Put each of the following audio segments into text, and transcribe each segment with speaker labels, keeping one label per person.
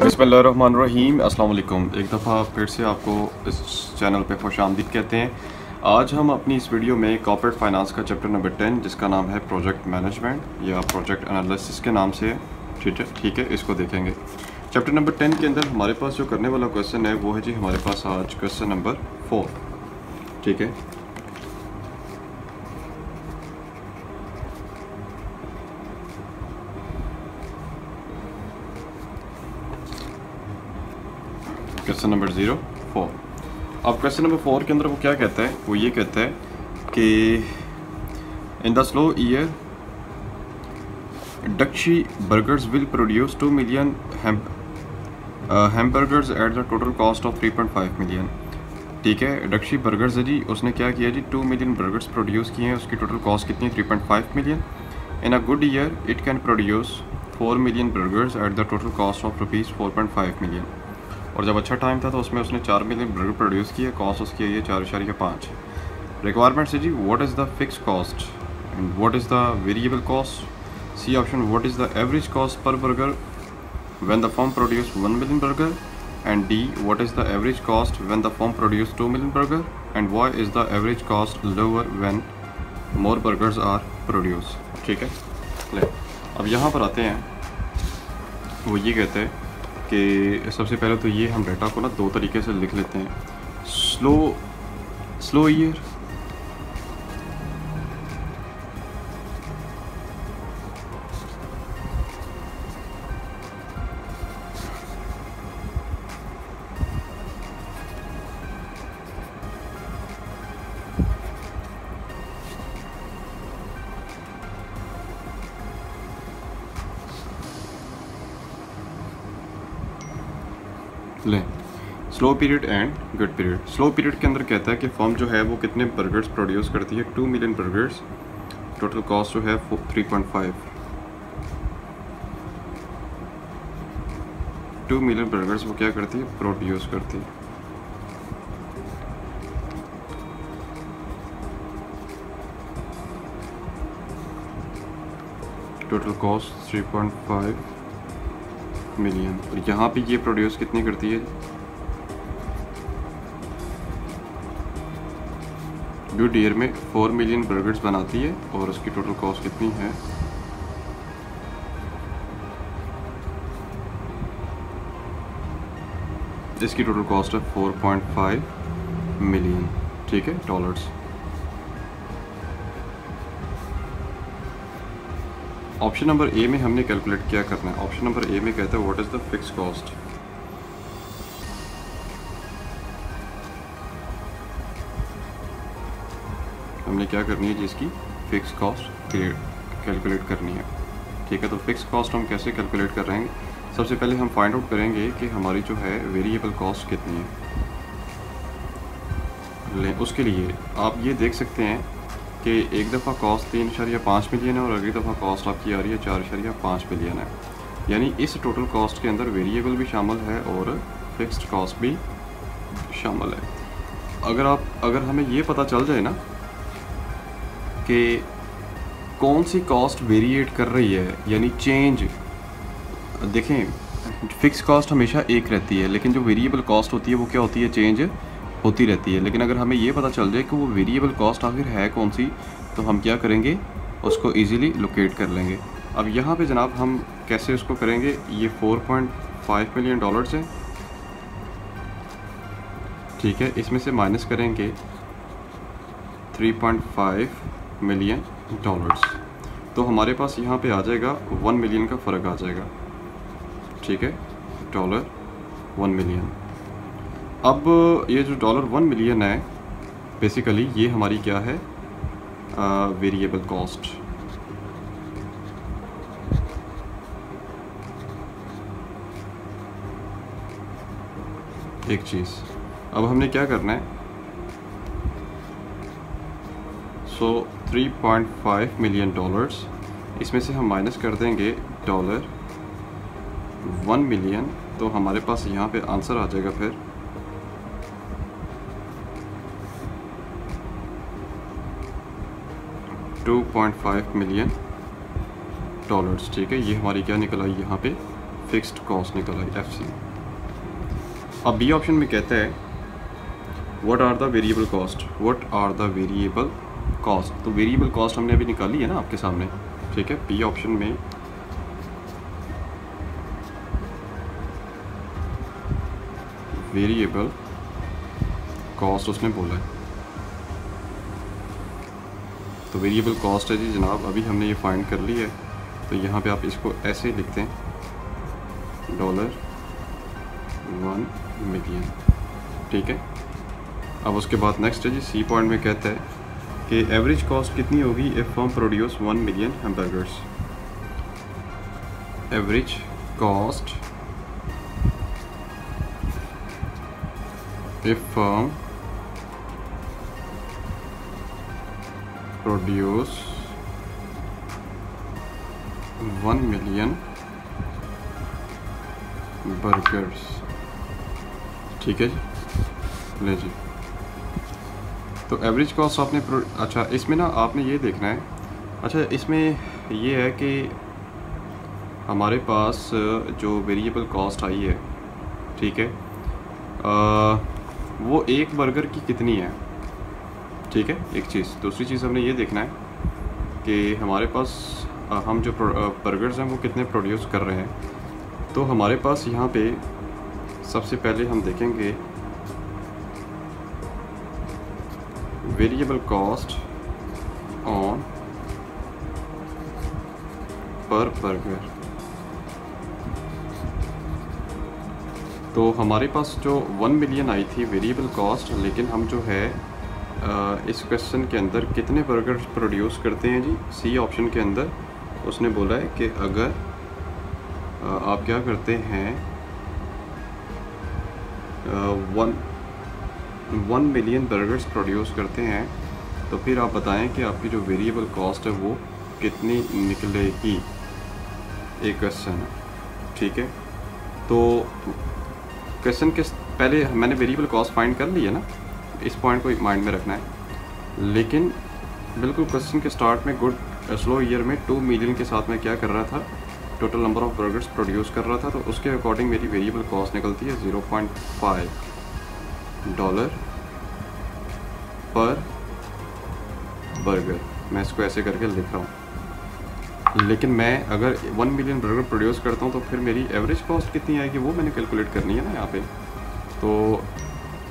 Speaker 1: बिस्मिल्लाहिर्रहमानिर्रहीम अस्सलाम वालेकुम। एक दफ़ा फिर से आपको इस चैनल पे खुशामदीद कहते हैं। आज हम अपनी इस वीडियो में कॉर्पोरेट फाइनेंस का चैप्टर नंबर 10 जिसका नाम है प्रोजेक्ट मैनेजमेंट या प्रोजेक्ट एनालिसिस के नाम से ठीक है, इसको देखेंगे। चैप्टर नंबर 10 के अंदर हमारे पास जो करने वाला क्वेश्चन है वो है जी हमारे पास आज क्वेश्चन नंबर 4। ठीक है, क्वेश्चन नंबर 04। अब क्वेश्चन नंबर 4 के अंदर वो क्या कहता है, वो ये कहता है कि in the slow year Dakshi burgers will produce 2 million hamburgers at the total cost of 3.5 million. ठीक है, डक्शी बर्गर्स है जी, उसने क्या किया जी 2 मिलियन बर्गर्स प्रोड्यूस किए हैं। उसकी टोटल कॉस्ट कितनी है 3.5 million. In a good year it can produce 4 million burgers at the total cost of rupees 4.5 million. और जब अच्छा टाइम था तो उसमें उसने 4 मिलियन बर्गर प्रोड्यूस किया। कॉस्ट उसकी है ये 4.5। रिक्वायरमेंट्स है जी what is the fix cost and what is the variable cost. C option what is the average cost per burger when the firm produce 1 million burger and D what is the average cost when the firm produce 2 million burger and why is the average cost lower when more burgers are produce. ठीक है, ले अब यहाँ पर आते हैं। वो ये कहते हैं कि सबसे पहले तो ये हम डाटा को ना दो तरीके से लिख लेते हैं। स्लो ईयर लें slow period and good period. Slow period के अंदर कहता है कि फर्म जो है वो कितने बर्गर्स प्रोड्यूस करती है 2 मिलियन बर्गर्स। टोटल कॉस्ट जो है 3.5। 2 मिलियन बर्गर्स वो क्या करती है प्रोड्यूस करती है। Total cost 3.5 million. और यहाँ पे ये प्रोड्यूस कितनी करती है गुड ईयर में 4 मिलियन बर्गर्स बनाती है और उसकी टोटल कॉस्ट कितनी है इसकी टोटल कॉस्ट है 4.5 मिलियन। ठीक है, डॉलर्स। ऑप्शन नंबर ए में हमने कैलकुलेट क्या करना है। ऑप्शन नंबर ए में कहता है what is the fix cost. हमने क्या करनी है जिसकी फिक्स कॉस्ट कैलकुलेट करनी है। ठीक है, तो फिक्स कॉस्ट हम कैसे कैलकुलेट कर रहे हैं। सबसे पहले हम फाइंड आउट करेंगे कि हमारी जो है वेरिएबल कॉस्ट कितनी है। ले उसके लिए आप ये देख सकते हैं कि एक दफ़ा कॉस्ट 3.5 मिलियन है और अगली दफ़ा कॉस्ट आपकी आ रही है 4.5 मिलियन है। यानी इस टोटल कॉस्ट के अंदर वेरिएबल भी शामिल है और फिक्स्ड कॉस्ट भी शामिल है। अगर हमें ये पता चल जाए ना कि कौन सी कॉस्ट वेरिएट कर रही है, यानी चेंज, देखें फिक्स कॉस्ट हमेशा एक रहती है लेकिन जो वेरिएबल कॉस्ट होती है वो क्या होती है, चेंज होती रहती है। लेकिन अगर हमें ये पता चल जाए कि वो वेरिएबल कॉस्ट आखिर है कौन सी, तो हम क्या करेंगे उसको इजीली लोकेट कर लेंगे। अब यहाँ पे जनाब हम कैसे उसको करेंगे, ये 4.5 मिलियन डॉलर्स है। ठीक है, इसमें से माइनस करेंगे 3.5 मिलियन डॉलर्स, तो हमारे पास यहाँ पे आ जाएगा 1 मिलियन का फ़र्क आ जाएगा। ठीक है, डॉलर 1 मिलियन। अब ये जो डॉलर 1 मिलियन है बेसिकली ये हमारी क्या है वेरिएबल कॉस्ट। एक चीज़ अब हमने क्या करना है, 3.5 मिलियन डॉलर्स, इसमें से हम माइनस कर देंगे डॉलर 1 मिलियन, तो हमारे पास यहाँ पे आंसर आ जाएगा फिर 2.5 मिलियन डॉलर्स। ठीक है, ये हमारी क्या निकल आई यहाँ पे फिक्स्ड कॉस्ट निकल आई FC। अब बी ऑप्शन में कहता है what are the variable cost, what are the variable cost. तो वेरिएबल कॉस्ट हमने अभी निकाली है ना आपके सामने, ठीक है। बी ऑप्शन में वेरिएबल कॉस्ट उसने बोला है, तो वेरिएबल कॉस्ट है जी जनाब, अभी हमने ये फाइंड कर ली है। तो यहाँ पे आप इसको ऐसे लिखते हैं $1 मिलियन, ठीक है। अब उसके बाद नेक्स्ट है जी सी पॉइंट में कहता है कि एवरेज कॉस्ट कितनी होगी if firm produce 1 million hamburgers. Average cost if firm produce 1 million burgers, ठीक है जी। ले जी, तो एवरेज कॉस्ट आपने अच्छा इसमें ना आपने ये देखना है, अच्छा इसमें ये है कि हमारे पास जो वेरिएबल कॉस्ट आई है, ठीक है, वो एक बर्गर की कितनी है, ठीक है, एक चीज़। दूसरी चीज़ हमने ये देखना है कि हमारे पास हम जो बर्गर्स हैं वो कितने प्रोड्यूस कर रहे हैं। तो हमारे पास यहाँ पे सबसे पहले हम देखेंगे वेरिएबल कॉस्ट ऑन पर बर्गर। तो हमारे पास जो 1 मिलियन आई थी वेरिएबल कॉस्ट, लेकिन हम जो है इस क्वेश्चन के अंदर कितने बर्गर प्रोड्यूस करते हैं जी, सी ऑप्शन के अंदर उसने बोला है कि अगर आप क्या करते हैं 1 मिलियन बर्गर्स प्रोड्यूस करते हैं, तो फिर आप बताएं कि आपकी जो वेरिएबल कॉस्ट है वो कितनी निकलेगी, एक क्वेश्चन है, ठीक है। तो क्वेश्चन के पहले मैंने वेरिएबल कॉस्ट फाइंड कर ली है ना, इस पॉइंट को माइंड में रखना है। लेकिन बिल्कुल क्वेश्चन के स्टार्ट में गुड स्लो ईयर में 2 मिलियन के साथ मैं क्या कर रहा था, total number of burgers produce कर रहा था, तो उसके अकॉर्डिंग मेरी वेरिएबल कॉस्ट निकलती है $0.5 पर बर्गर। मैं इसको ऐसे करके लिख रहा हूँ। लेकिन मैं अगर 1 मिलियन बर्गर प्रोड्यूस करता हूँ तो फिर मेरी एवरेज कॉस्ट कितनी आएगी वो मैंने कैलकुलेट करनी है ना यहाँ पे। तो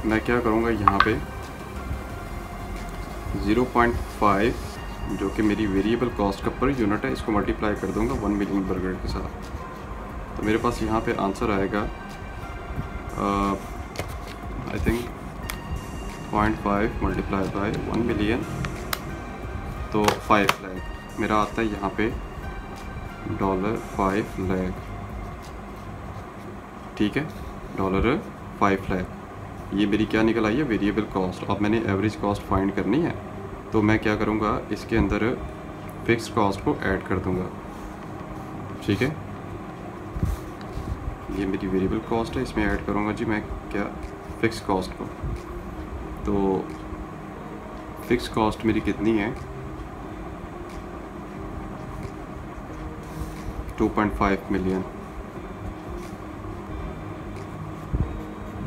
Speaker 1: मैं क्या करूँगा, यहाँ पे 0.5 जो कि मेरी वेरिएबल कॉस्ट का पर यूनिट है, इसको मल्टीप्लाई कर दूंगा 1 मिलियन बर्गर के साथ। तो मेरे पास यहाँ पे आंसर आएगा I think 0.5 multiply by 1 million, तो 5 लाख मेरा आता है यहाँ पे $5 लाख, ठीक है, $5 लाख। ये मेरी क्या निकल आई है, वेरिएबल कॉस्ट। अब मैंने एवरेज कॉस्ट फाइंड करनी है, तो मैं क्या करूँगा, इसके अंदर फिक्स कॉस्ट को ऐड कर दूँगा, ठीक है। ये मेरी वेरिएबल कॉस्ट है, इसमें ऐड करूँगा जी मैं क्या, फिक्स कॉस्ट को। तो फिक्स कॉस्ट मेरी कितनी है, 2.5 मिलियन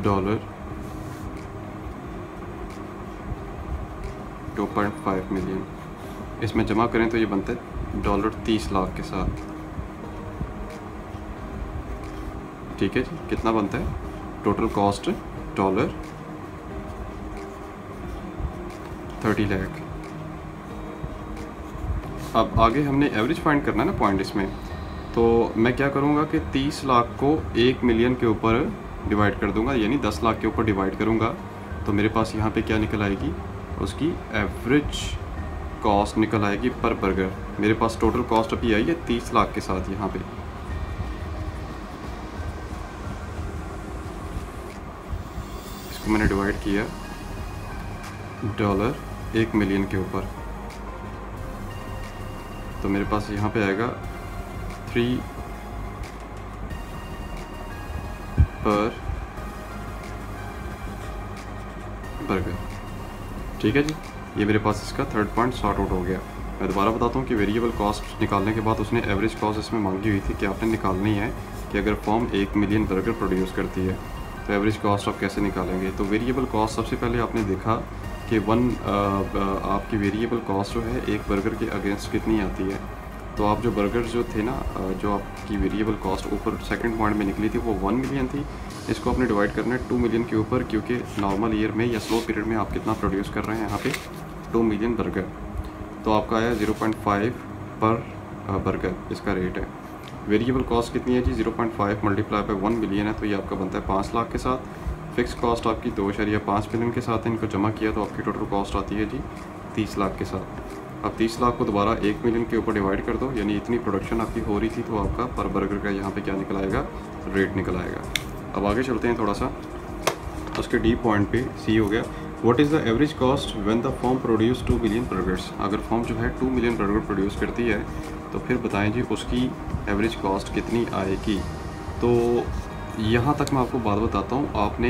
Speaker 1: $2.5 मिलियन। इसमें जमा करें तो ये बनता है $30 लाख के साथ, ठीक है जी। कितना बनता है टोटल कॉस्ट, $30 लाख। अब आगे हमने एवरेज फाइंड करना है ना पॉइंट इसमें, तो मैं क्या करूँगा कि 30 लाख को 1 मिलियन के ऊपर डिवाइड कर दूंगा, यानी 10 लाख के ऊपर डिवाइड करूँगा, तो मेरे पास यहाँ पे क्या निकल आएगी, उसकी एवरेज कॉस्ट निकल आएगी पर बर्गर। मेरे पास टोटल कॉस्ट अभी आई है 30 लाख के साथ यहाँ पे। इसको मैंने डिवाइड किया $1 मिलियन के ऊपर, तो मेरे पास यहाँ पे आएगा 3 पर बर्गर, ठीक है जी। ये मेरे पास इसका थर्ड पॉइंट सॉर्ट आउट हो गया। मैं दोबारा बताता हूँ कि वेरिएबल कॉस्ट निकालने के बाद उसने एवरेज कॉस्ट इसमें मांगी हुई थी कि आपने निकालनी है कि अगर फर्म 1 मिलियन बर्गर प्रोड्यूस करती है तो एवरेज कॉस्ट आप कैसे निकालेंगे। तो वेरिएबल कॉस्ट सबसे पहले आपने देखा कि आपकी वेरिएबल कॉस्ट जो है एक बर्गर के अगेंस्ट कितनी आती है। तो आप जो बर्गर जो थे ना, जो आपकी वेरिएबल कॉस्ट ऊपर सेकंड पॉइंट में निकली थी वो 1 मिलियन थी। इसको आपने डिवाइड करना है 2 मिलियन के ऊपर, क्योंकि नॉर्मल ईयर में या स्लो पीरियड में आप कितना प्रोड्यूस कर रहे हैं यहाँ पे 2 मिलियन बर्गर। तो आपका आया 0.5 पर बर्गर, इसका रेट है। वेरिएबल कॉस्ट कितनी है जी 0.5 मल्टीप्लाई बाय 1 मिलियन है, तो ये आपका बनता है 5 लाख के साथ। फिक्स कॉस्ट आपकी 2.5 मिलियन के साथ है, इनको जमा किया तो आपकी टोटल कॉस्ट आती है जी 30 लाख के साथ। अब 30 लाख को दोबारा 1 मिलियन के ऊपर डिवाइड कर दो, यानी इतनी प्रोडक्शन आपकी हो रही थी, तो आपका पर बर्गर का यहाँ पे क्या निकल आएगा, रेट निकल आएगा। अब आगे चलते हैं थोड़ा सा, उसके डी पॉइंट पे सी हो गया, what is the average cost when the firm produce 2 million burgers. अगर फर्म जो है 2 मिलियन बर्गर प्रोड्यूस करती है तो फिर बताएं जी उसकी एवरेज कॉस्ट कितनी आएगी। तो यहाँ तक मैं आपको बात बताता हूँ, आपने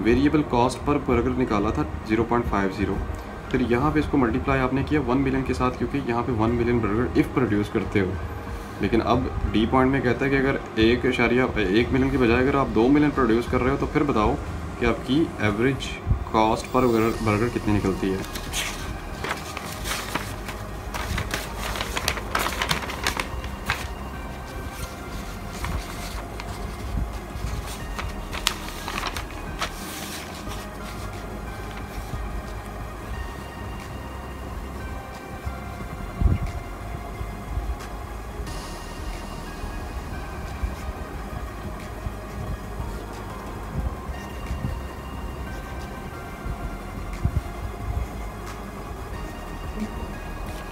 Speaker 1: वेरिएबल कॉस्ट पर बर्गर निकाला था 0.50, फिर यहाँ पे इसको मल्टीप्लाई आपने किया 1 मिलियन के साथ, क्योंकि यहाँ पे 1 मिलियन बर्गर इफ़ प्रोड्यूस करते हो। लेकिन अब डी पॉइंट में कहता है कि अगर 1 मिलियन की बजाय अगर आप 2 मिलियन प्रोड्यूस कर रहे हो तो फिर बताओ कि आपकी एवरेज कॉस्ट पर बर्गर कितनी निकलती है।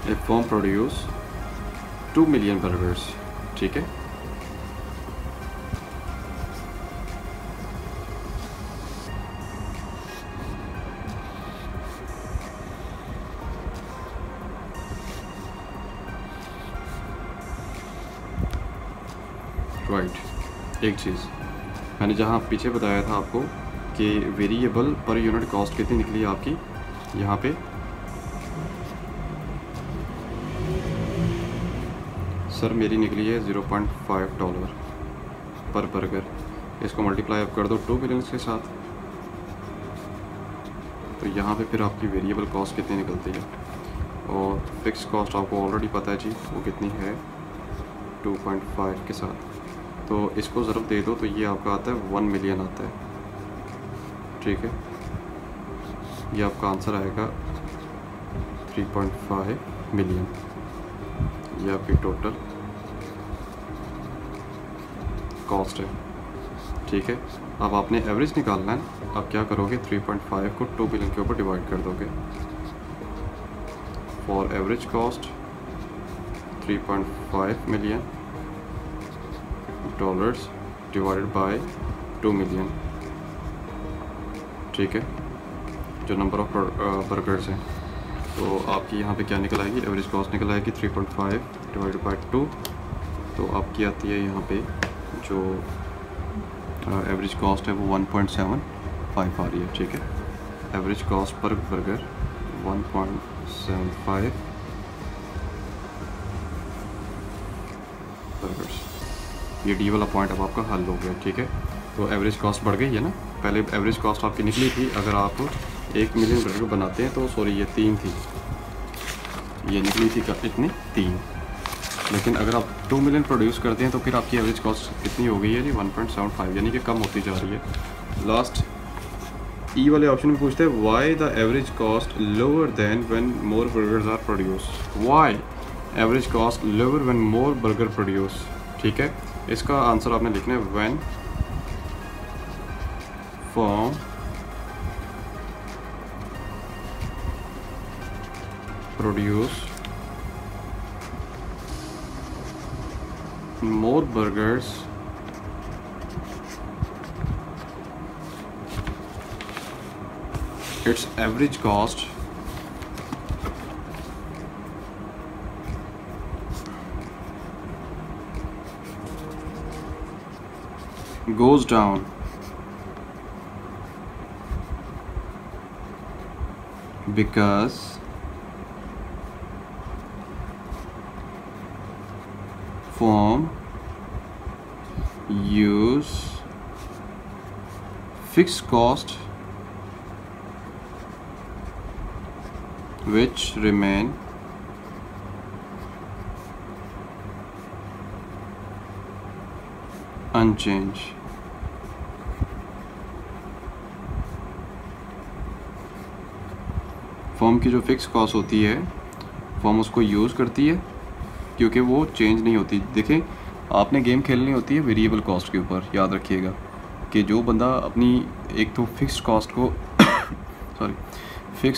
Speaker 1: A firm produce 2 million burgers, ठीक है। राइट, एक चीज़ मैंने जहाँ पीछे बताया था आपको कि वेरिएबल पर यूनिट कॉस्ट कितनी निकली आपकी, यहाँ पे सर मेरी निकली है $0.5 पर बर्गर। इसको मल्टीप्लाई आप कर दो 2 मिलियन के साथ, तो यहाँ पे फिर आपकी वेरिएबल कॉस्ट कितनी निकलती है। और फिक्स कॉस्ट आपको ऑलरेडी पता है जी वो कितनी है 2.5 के साथ, तो इसको ज़रूर दे दो तो ये आपका आता है 1 मिलियन आता है, ठीक है। ये आपका आंसर आएगा 3.5 मिलियन, ये आपकी टोटल कॉस्ट है, ठीक है। अब आपने एवरेज निकालना है, आप क्या करोगे 3.5 को 2 मिलियन के ऊपर डिवाइड कर दोगे। For average cost 3.5 million dollars divided by 2 million, ठीक है, जो नंबर ऑफ बर्गर्स हैं। तो आपकी यहाँ पे क्या निकल आएगी, एवरेज कॉस्ट निकल आएगी 3.5 डिवाइडेड बाय 2, तो आपकी आती है यहाँ पे जो एवरेज कॉस्ट है वो 1.75 आ रही है, ठीक है। Average cost per burger 1.75 burgers. ये डी वाला पॉइंट अब आपका हल हो गया, ठीक है। तो एवरेज कॉस्ट बढ़ गई है ना, पहले एवरेज कॉस्ट आपकी निकली थी, अगर आप 1 मिलियन बर्गर बनाते हैं तो सॉरी ये 3 थी, ये निकली थी कितनी 3, लेकिन अगर आप 2 मिलियन प्रोड्यूस करते हैं तो फिर आपकी एवरेज कॉस्ट कितनी हो गई है जी 1.75, यानी कि कम होती जा रही है। लास्ट ई वाले ऑप्शन में पूछते हैं why the average cost lower than when more burgers are produce. Why average cost lower when more burger produce, ठीक है। इसका आंसर आपने लिखना है when firm produce more burgers its average cost goes down because firm use fixed cost which remain unchanged. Firm की जो fix cost होती है फर्म उसको यूज़ करती है क्योंकि वो चेंज नहीं होती। देखें, आपने गेम खेलनी होती है वेरिएबल कॉस्ट के ऊपर। याद रखिएगा कि जो बंदा अपनी एक तो फिक्स्ड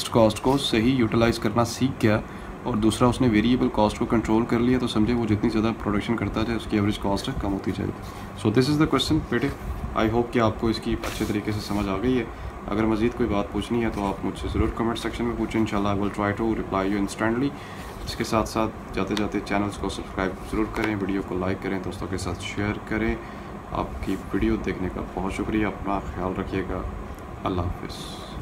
Speaker 1: कॉस्ट को सही यूटिलाइज़ करना सीख गया और दूसरा उसने वेरिएबल कॉस्ट को कंट्रोल कर लिया, तो समझे वो जितनी ज़्यादा प्रोडक्शन करता जाए उसकी एवरेज कॉस्ट कम होती जाएगी। So this is the question बेटे। आई होप कि आपको इसकी अच्छे तरीके से समझ आ गई है। अगर मज़ीद कोई बात पूछनी है तो आप मुझसे ज़रूर कमेंट सेक्शन में पूछें। इंशाल्लाह I will try to reply you instantly. इसके साथ साथ जाते जाते चैनल्स को सब्सक्राइब ज़रूर करें, वीडियो को लाइक करें, दोस्तों के साथ शेयर करें। आपकी वीडियो देखने का बहुत शुक्रिया। अपना ख्याल रखिएगा। अल्लाह हाफ़िज़।